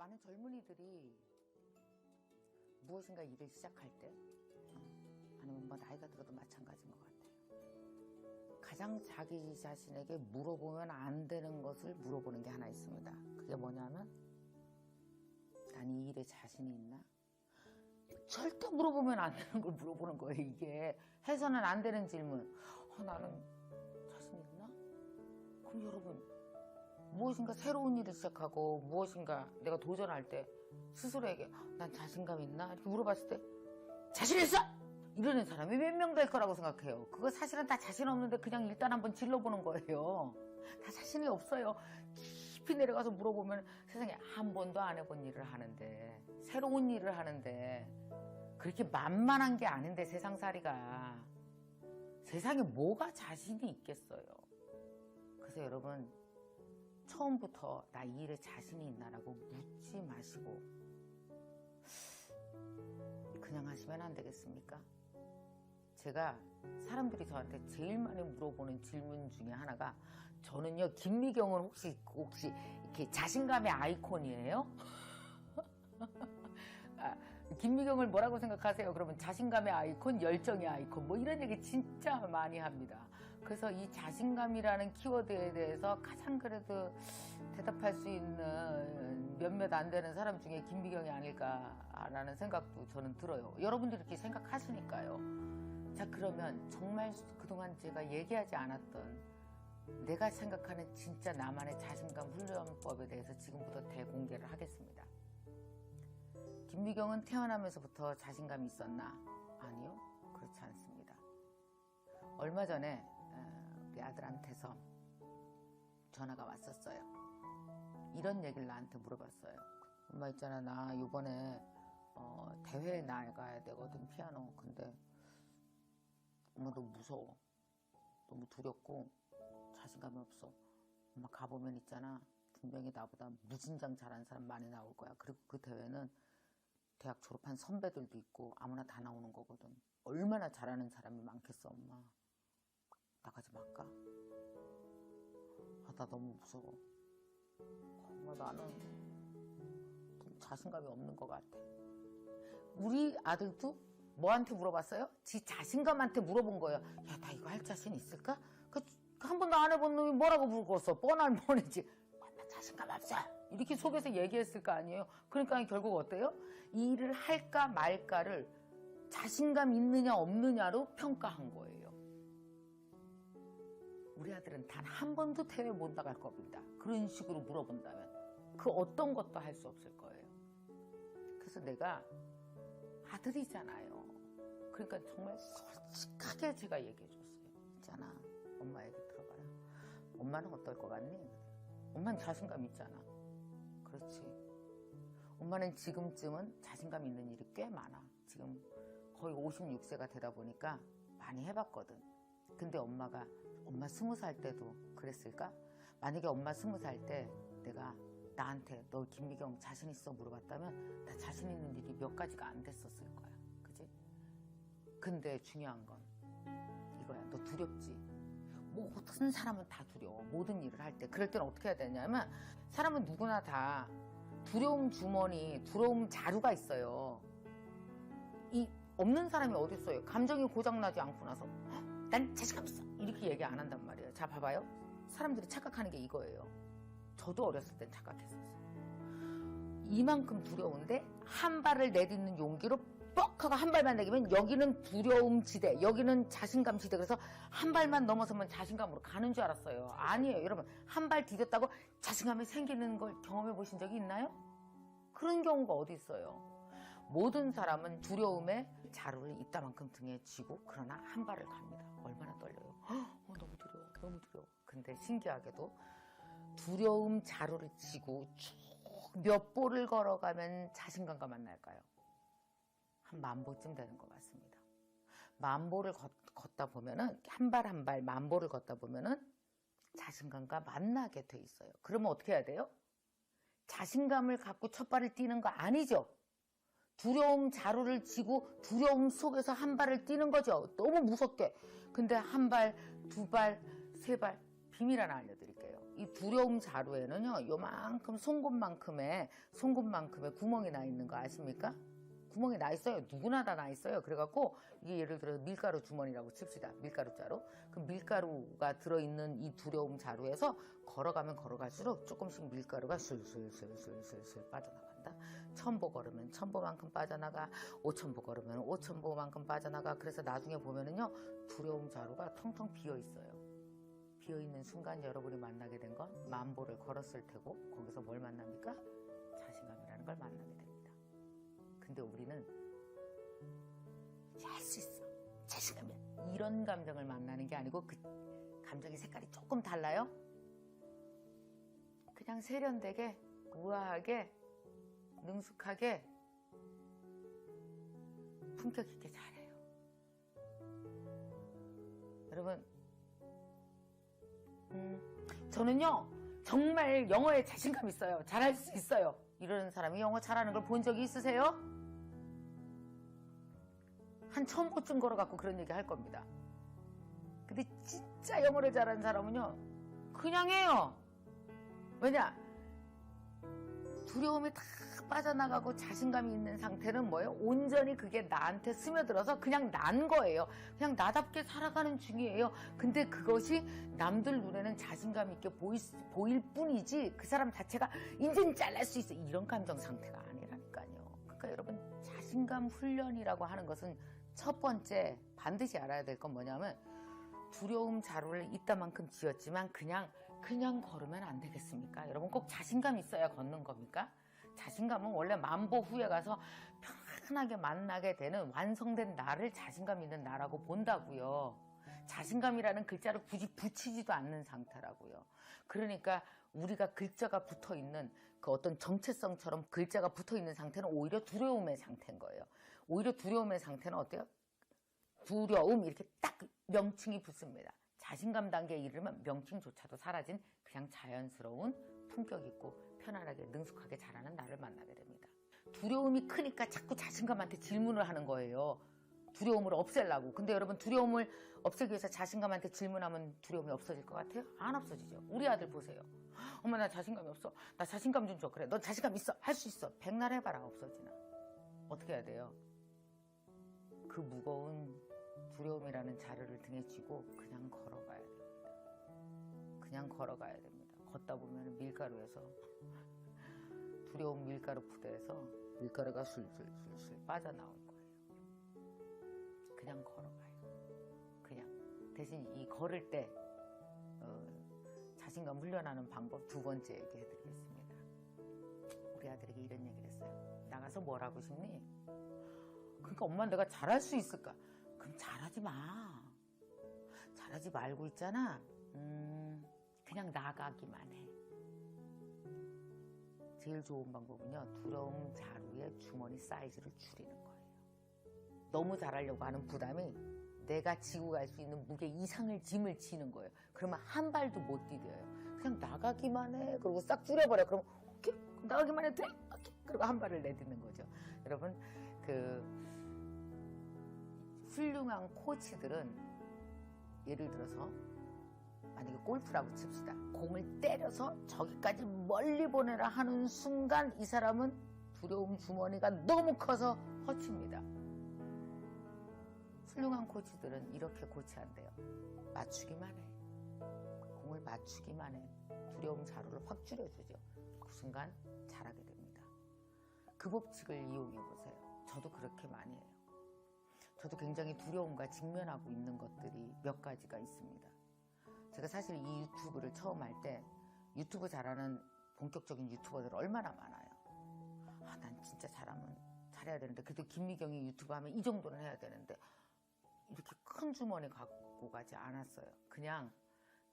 많은 젊은이들이 무엇인가 일을 시작할 때 아니면 뭐 나이가 들어도 마찬가지인 것 같아요. 가장 자기 자신에게 물어보면 안 되는 것을 물어보는 게 하나 있습니다. 그게 뭐냐면 난 이 일에 자신이 있나? 절대 물어보면 안 되는 걸 물어보는 거예요. 이게 해서는 안 되는 질문. 나는 자신 있나? 그럼 여러분 무엇인가 새로운 일을 시작하고 무엇인가 내가 도전할 때 스스로에게 난 자신감 있나? 이렇게 물어봤을 때 자신 있어! 이러는 사람이 몇 명 될 거라고 생각해요. 그거 사실은 다 자신 없는데 그냥 일단 한번 질러보는 거예요. 다 자신이 없어요. 깊이 내려가서 물어보면 세상에 한 번도 안 해본 일을 하는데 새로운 일을 하는데 그렇게 만만한 게 아닌데 세상살이가 세상에 뭐가 자신이 있겠어요. 그래서 여러분 처음부터 나 이 일에 자신이 있나라고 묻지 마시고 그냥 하시면 안 되겠습니까? 제가 사람들이 저한테 제일 많이 물어보는 질문 중에 하나가 저는요 김미경은 혹시 이렇게 자신감의 아이콘이에요? 김미경을 뭐라고 생각하세요? 그러면 자신감의 아이콘, 열정의 아이콘 뭐 이런 얘기 진짜 많이 합니다. 그래서 이 자신감이라는 키워드에 대해서 가장 그래도 대답할 수 있는 몇몇 안 되는 사람 중에 김미경이 아닐까라는 생각도 저는 들어요. 여러분들이 이렇게 생각하시니까요. 자, 그러면 정말 그동안 제가 얘기하지 않았던 내가 생각하는 진짜 나만의 자신감 훈련법에 대해서 지금부터 대공개를 하겠습니다. 김미경은 태어나면서부터 자신감이 있었나? 아니요, 그렇지 않습니다. 얼마 전에 우리 아들한테서 전화가 왔었어요. 이런 얘기를 나한테 물어봤어요. 엄마 있잖아, 나 이번에 대회에 나가야 되거든, 피아노. 근데 엄마 너무 무서워. 너무 두렵고 자신감이 없어. 엄마 가보면 있잖아, 분명히 나보다 무진장 잘하는 사람 많이 나올 거야. 그리고 그 대회는 대학 졸업한 선배들도 있고 아무나 다 나오는 거거든. 얼마나 잘하는 사람이 많겠어, 엄마. 나가지 말까? 나 너무 무서워. 엄마 나는 좀 자신감이 없는 것 같아. 우리 아들도 뭐한테 물어봤어요? 지 자신감한테 물어본 거예요. 야, 나 이거 할 자신 있을까? 한 번도 안 해본 놈이 뭐라고 물었어? 뻔한 뻔이지. 나 자신감 없어. 이렇게 속에서 얘기했을 거 아니에요. 그러니까 결국 어때요? 이 일을 할까 말까를 자신감 있느냐 없느냐로 평가한 거예요. 우리 아들은 단 한 번도 대회 못 나갈 겁니다. 그런 식으로 물어본다면 그 어떤 것도 할 수 없을 거예요. 그래서 내가 아들이잖아요. 그러니까 정말 솔직하게 제가 얘기해 줬어요. 있잖아, 엄마 얘기 들어봐라. 엄마는 어떨 것 같니? 엄마는 자신감 있잖아. 그렇지. 엄마는 지금쯤은 자신감 있는 일이 꽤 많아. 지금 거의 56세가 되다 보니까 많이 해봤거든. 근데 엄마 20살 때도 그랬을까? 만약에 엄마 20살 때 내가 나한테 너 김미경 자신 있어 물어봤다면 나 자신 있는 일이 몇 가지가 안 됐었을 거야. 그지? 근데 중요한 건 이거야. 너 두렵지? 모든 사람은 다 두려워. 모든 일을 할 때. 그럴 때는 어떻게 해야 되냐면 사람은 누구나 다 두려움 주머니, 두려움 자루가 있어요. 이 없는 사람이 어디 있어요? 감정이 고장나지 않고 나서 난 자신감 있어. 이렇게 얘기 안 한단 말이에요. 자, 봐봐요. 사람들이 착각하는 게 이거예요. 저도 어렸을 땐 착각했었어요. 이만큼 두려운데 한 발을 내딛는 용기로 뻑 하고 한 발만 내기면 여기는 두려움 지대, 여기는 자신감 지대. 그래서 한 발만 넘어서면 자신감으로 가는 줄 알았어요. 아니에요. 여러분, 한 발 디뎠다고 자신감이 생기는 걸 경험해 보신 적이 있나요? 그런 경우가 어디 있어요. 모든 사람은 두려움에 자루를 이따만큼 등에 쥐고 그러나 한 발을 갑니다. 얼마나 떨려요. 너무 두려워. 너무 두려워. 근데 신기하게도 두려움 자루를 쥐고 쭉 몇 보를 걸어가면 자신감과 만날까요? 한 10,000보쯤 되는 것 같습니다. 10,000보를 걷다 보면은 한 발 한 발 10,000보를 걷다 보면은 자신감과 만나게 돼 있어요. 그러면 어떻게 해야 돼요? 자신감을 갖고 첫 발을 뛰는 거 아니죠. 두려움 자루를 쥐고 두려움 속에서 한 발을 뛰는 거죠. 너무 무섭게. 근데 한 발, 두 발, 세 발 비밀 하나 알려드릴게요. 이 두려움 자루에는요, 요만큼 송곳만큼의 구멍이 나 있는 거 아십니까? 구멍이 나 있어요. 누구나 다 나 있어요. 그래갖고 이게 예를 들어 밀가루 주머니라고 칩시다. 밀가루 자루. 그 밀가루가 들어있는 이 두려움 자루에서 걸어가면 걸어갈수록 조금씩 밀가루가 술술술술술술 빠져나간다. 1000보 걸으면 1000보만큼 빠져나가. 5000보 걸으면 5000보만큼 빠져나가. 그래서 나중에 보면은요, 두려움 자루가 텅텅 비어 있어요. 비어 있는 순간 여러분이 만나게 된 건 1000보를 걸었을 테고, 거기서 뭘 만납니까? 자신감이라는 걸 만나게 됩니다. 근데 우리는 할 수 있어, 자신감이야, 이런 감정을 만나는 게 아니고, 그 감정의 색깔이 조금 달라요. 그냥 세련되게, 우아하게, 능숙하게, 품격 있게 잘해요. 여러분, 저는요 정말 영어에 자신감 있어요. 잘할 수 있어요. 이러는 사람이 영어 잘하는 걸 본 적이 있으세요? 한 1000보쯤 걸어갖고 그런 얘기 할 겁니다. 근데 진짜 영어를 잘하는 사람은요, 그냥 해요. 왜냐? 두려움이 다 빠져나가고 자신감이 있는 상태는 뭐예요? 온전히 그게 나한테 스며들어서 그냥 난 거예요. 그냥 나답게 살아가는 중이에요. 근데 그것이 남들 눈에는 자신감 있게 보일 뿐이지, 그 사람 자체가 인생 잘날 수 있어, 이런 감정 상태가 아니라니까요. 그러니까 여러분, 자신감 훈련이라고 하는 것은 첫 번째 반드시 알아야 될 건 뭐냐면, 두려움 자루를 이따만큼 쥐었지만 그냥 걸으면 안 되겠습니까? 여러분, 꼭 자신감 있어야 걷는 겁니까? 자신감은 원래 1000보 후에 가서 편하게 만나게 되는 완성된 나를 자신감 있는 나라고 본다고요. 자신감이라는 글자를 굳이 붙이지도 않는 상태라고요. 그러니까 우리가 글자가 붙어있는 그 어떤 정체성처럼 글자가 붙어있는 상태는 오히려 두려움의 상태인 거예요. 오히려 두려움의 상태는 어때요? 두려움, 이렇게 딱 명칭이 붙습니다. 자신감 단계에 이르면 명칭조차도 사라진 그냥 자연스러운 품격 있고 편안하게 능숙하게 자라는 나를 만나게 됩니다. 두려움이 크니까 자꾸 자신감한테 질문을 하는 거예요. 두려움을 없애려고. 근데 여러분, 두려움을 없애기 위해서 자신감한테 질문하면 두려움이 없어질 것 같아요? 안 없어지죠. 우리 아들 보세요. 엄마, 나 자신감이 없어. 나 자신감 좀 줘. 그래, 너 자신감 있어. 할 수 있어. 백날 해봐라. 없어지나. 어떻게 해야 돼요? 그 무거운 두려움이라는 자루를 등에 쥐고 그냥 걸어가야 됩니다. 그냥 걸어가야 됩니다. 걷다 보면 밀가루에서, 두려움 밀가루 부대에서 밀가루가 술술술술 빠져나올 거예요. 그냥 걸어가요. 그냥. 대신 이 걸을 때 자신감 훈련하는 방법 두 번째 얘기해드리겠습니다. 우리 아들에게 이런 얘기를 했어요. 나가서 뭘 하고 싶니? 그러니까 엄마, 내가 잘할 수 있을까? 그럼 잘하지 마. 잘하지 말고 있잖아. 그냥 나가기만 해. 제일 좋은 방법은요, 두려움 자루의 주머니 사이즈를 줄이는 거예요. 너무 잘하려고 하는 부담이 내가 지고 갈 수 있는 무게 이상을 짐을 지는 거예요. 그러면 한 발도 못 디뎌요. 그냥 나가기만 해. 그리고 싹 줄여버려. 그럼 오케이, 나가기만 해도 돼? 오케이. 그리고 한 발을 내딛는 거죠. 여러분, 훌륭한 코치들은 예를 들어서 만약에 골프라고 칩시다. 공을 때려서 저기까지 멀리 보내라 하는 순간 이 사람은 두려움 주머니가 너무 커서 허칩니다. 훌륭한 코치들은 이렇게 코치한대요. 맞추기만 해. 공을 맞추기만 해. 두려움 자루를 확 줄여주죠. 그 순간 잘하게 됩니다. 그 법칙을 이용해 보세요. 저도 그렇게 많이 해요. 저도 굉장히 두려움과 직면하고 있는 것들이 몇 가지가 있습니다. 제가 사실 이 유튜브를 처음 할 때 유튜브 잘하는 본격적인 유튜버들 얼마나 많아요. 아, 난 진짜 잘해야 되는데, 그래도 김미경이 유튜브 하면 이 정도는 해야 되는데, 이렇게 큰 주머니 갖고 가지 않았어요. 그냥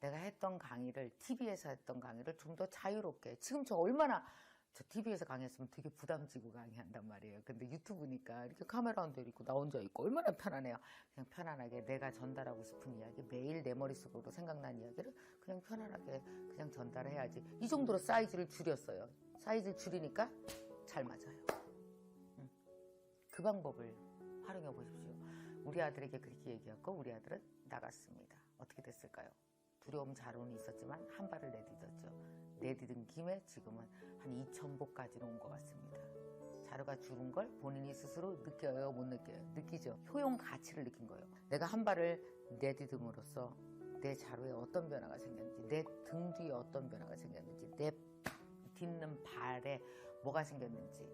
내가 했던 강의를, TV에서 했던 강의를 좀 더 자유롭게, 지금 저 TV에서 강의했으면 되게 부담지고 강의한단 말이에요. 근데 유튜브니까 이렇게 카메라 한 대 있고 나 혼자 있고 얼마나 편하네요. 그냥 편안하게 내가 전달하고 싶은 이야기, 매일 내 머릿속으로 생각난 이야기를 그냥 편안하게 그냥 전달해야지. 이 정도로 사이즈를 줄였어요. 사이즈를 줄이니까 잘 맞아요. 그 방법을 활용해 보십시오. 우리 아들에게 그렇게 얘기했고 우리 아들은 나갔습니다. 어떻게 됐을까요? 두려움 자루는 있었지만 한 발을 내딛었죠. 내딛은 김에 지금은 한 2,000보까지는 온 것 같습니다. 자루가 줄은 걸 본인이 스스로 느껴요, 못 느껴요? 느끼죠. 효용 가치를 느낀 거예요. 내가 한 발을 내딛음으로써 내 자루에 어떤 변화가 생겼는지, 내 등 뒤에 어떤 변화가 생겼는지, 내 딛는 발에 뭐가 생겼는지,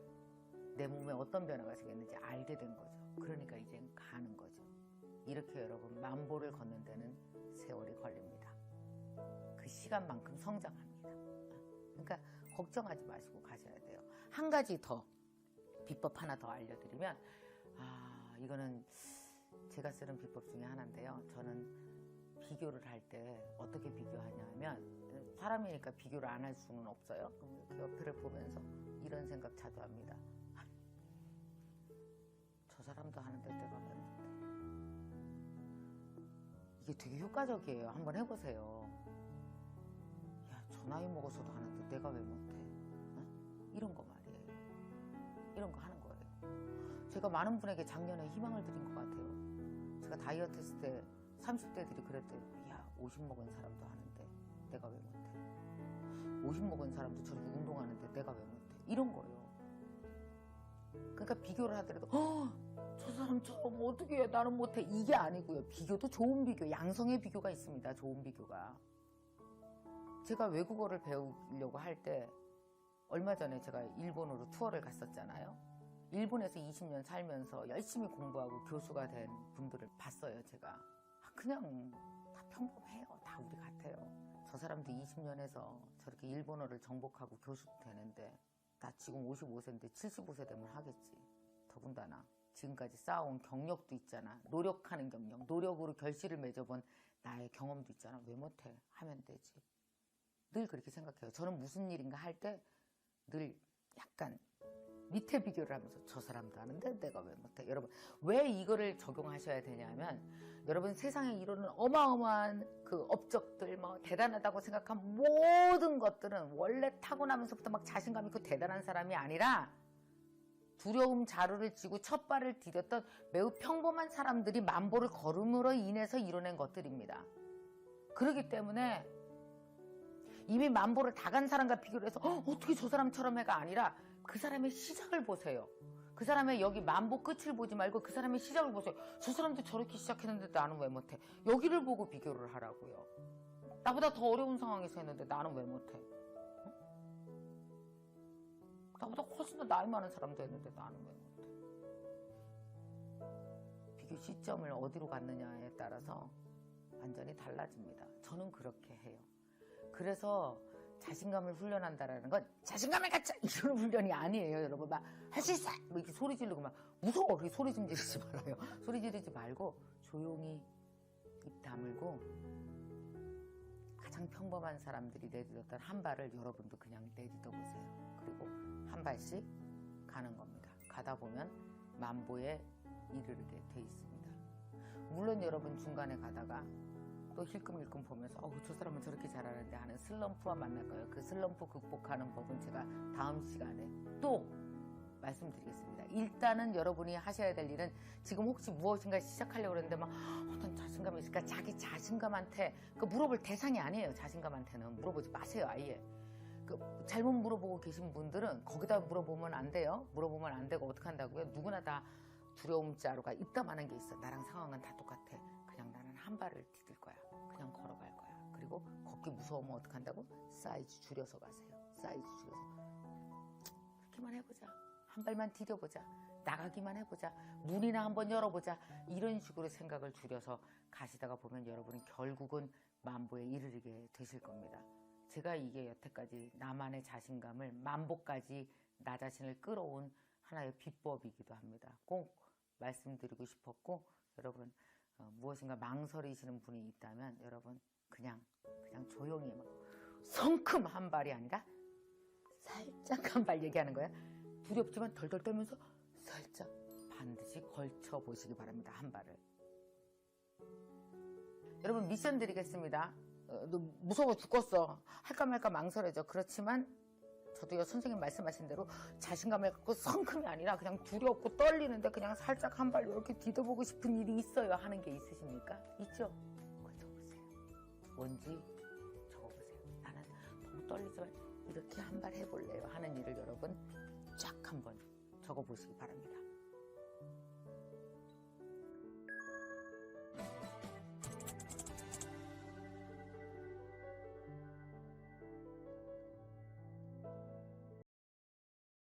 내 몸에 어떤 변화가 생겼는지 알게 된 거죠. 그러니까 이젠 가는 거죠. 이렇게 여러분 만보를 걷는 데는 세월이 걸립니다. 그 시간만큼 성장합니다. 그러니까 걱정하지 마시고 가셔야 돼요. 한 가지 더 비법 하나 더 알려드리면, 이거는 제가 쓰는 비법 중에 하나인데요. 저는 비교를 할 때 어떻게 비교하냐면, 사람이니까 비교를 안 할 수는 없어요. 그 옆에를 보면서 이런 생각 자주 합니다. 저 사람도 하는데 내가 왜 못해? 이게 되게 효과적이에요. 한번 해보세요. 야, 저 나이 먹어서도 하는데 내가 왜 못해? 이런 거 말이에요. 이런 거 하는 거예요. 제가 많은 분에게 작년에 희망을 드린 것 같아요. 제가 다이어트 했을 때 30대들이 그랬대요. 야, 50 먹은 사람도 하는데 내가 왜 못해? 50 먹은 사람도 저렇게 운동하는데 내가 왜 못해? 이런 거예요. 그러니까 비교를 하더라도 저 사람처럼 어떻게 해? 나는 못해. 이게 아니고요. 비교도 좋은 비교, 양성의 비교가 있습니다. 좋은 비교가. 제가 외국어를 배우려고 할 때 얼마 전에 제가 일본으로 투어를 갔었잖아요. 일본에서 20년 살면서 열심히 공부하고 교수가 된 분들을 봤어요. 제가 그냥 다 평범해요. 다 우리 같아요. 저 사람도 20년에서 저렇게 일본어를 정복하고 교수 되는데 나 지금 55세인데 75세 되면 하겠지. 더군다나 지금까지 쌓아온 경력도 있잖아. 노력하는 경력, 노력으로 결실을 맺어본 나의 경험도 있잖아. 왜 못해? 하면 되지. 늘 그렇게 생각해요. 저는 무슨 일인가 할 때 늘 약간 밑에 비교를 하면서 저 사람도 하는데 내가 왜 못해? 여러분, 왜 이거를 적용하셔야 되냐면, 여러분 세상에 이루는 어마어마한 그 업적들, 뭐 대단하다고 생각한 모든 것들은 원래 타고나면서부터 막 자신감 있고 대단한 사람이 아니라 두려움 자루를 쥐고 첫 발을 디뎠던 매우 평범한 사람들이 만보를 걸음으로 인해서 이뤄낸 것들입니다. 그렇기 때문에 이미 만보를 다 간 사람과 비교를 해서 어떻게 저 사람처럼 해가 아니라 그 사람의 시작을 보세요. 그 사람의 여기 만보 끝을 보지 말고 그 사람의 시작을 보세요. 저 사람도 저렇게 시작했는데 나는 왜 못해? 여기를 보고 비교를 하라고요. 나보다 더 어려운 상황에서 했는데 나는 왜 못해? 나보다 훨씬 더 나이 많은 사람도 했는데 나는 왜 못해? 비교 시점을 어디로 갔느냐에 따라서 완전히 달라집니다. 저는 그렇게 해요. 그래서 자신감을 훈련한다라는 건 자신감을 갖자 이런 훈련이 아니에요. 여러분 막 할 수 있어 뭐 이렇게 소리 지르고 막 무서워 그렇게 소리 좀 지르지 말아요. 소리 지르지 말고 조용히 입 다물고 가장 평범한 사람들이 내딛었던 한 발을 여러분도 그냥 내딛어 보세요. 그리고 한 발씩 가는 겁니다. 가다 보면 만보에 이르게 돼 있습니다. 물론 여러분 중간에 가다가 또 힐끔힐끔 보면서 저 사람은 저렇게 잘하는데 하는 슬럼프와 만날 거예요. 그 슬럼프 극복하는 법은 제가 다음 시간에 또 말씀드리겠습니다. 일단은 여러분이 하셔야 될 일은 지금 혹시 무엇인가 시작하려고 그러는데 막 어떤 자신감이 있을까? 자기 자신감한테 물어볼 대상이 아니에요. 자신감한테는 물어보지 마세요. 아예. 잘못 물어보고 계신 분들은 거기다 물어보면 안 돼요. 물어보면 안 되고 어떻게 한다고요? 누구나 다 두려움 자루가 있다마는 게 있어. 나랑 상황은 다 똑같아. 그냥 나는 한 발을 디딜 거야. 그냥 걸어갈 거야. 그리고 걷기 무서우면 어떻게 한다고? 사이즈 줄여서 가세요. 사이즈 줄여서. 그렇게만 해보자. 한 발만 디뎌보자. 나가기만 해보자. 문이나 한번 열어보자. 이런 식으로 생각을 줄여서 가시다가 보면 여러분은 결국은 만보에 이르게 되실 겁니다. 제가 이게 여태까지 나만의 자신감을 만보까지 나 자신을 끌어온 하나의 비법이기도 합니다. 꼭 말씀드리고 싶었고, 여러분 무엇인가 망설이시는 분이 있다면 여러분 그냥 조용히 막 성큼 한 발이 아니라 살짝 한 발 얘기하는 거야. 두렵지만 덜덜 떨면서 살짝 반드시 걸쳐 보시기 바랍니다. 한 발을. 여러분 미션 드리겠습니다. 너 무서워 죽겠어. 할까 말까 망설여져. 그렇지만 저도요 선생님 말씀하신 대로 자신감을 갖고 성큼이 아니라 그냥 두렵고 떨리는데 그냥 살짝 한 발 이렇게 디뎌보고 싶은 일이 있어요. 하는 게 있으십니까? 있죠? 걸쳐보세요. 뭔지 적어보세요. 나는 너무 떨리지만 이렇게 한 발 해볼래요 하는 일을 여러분 쫙 한번 적어보시기 바랍니다.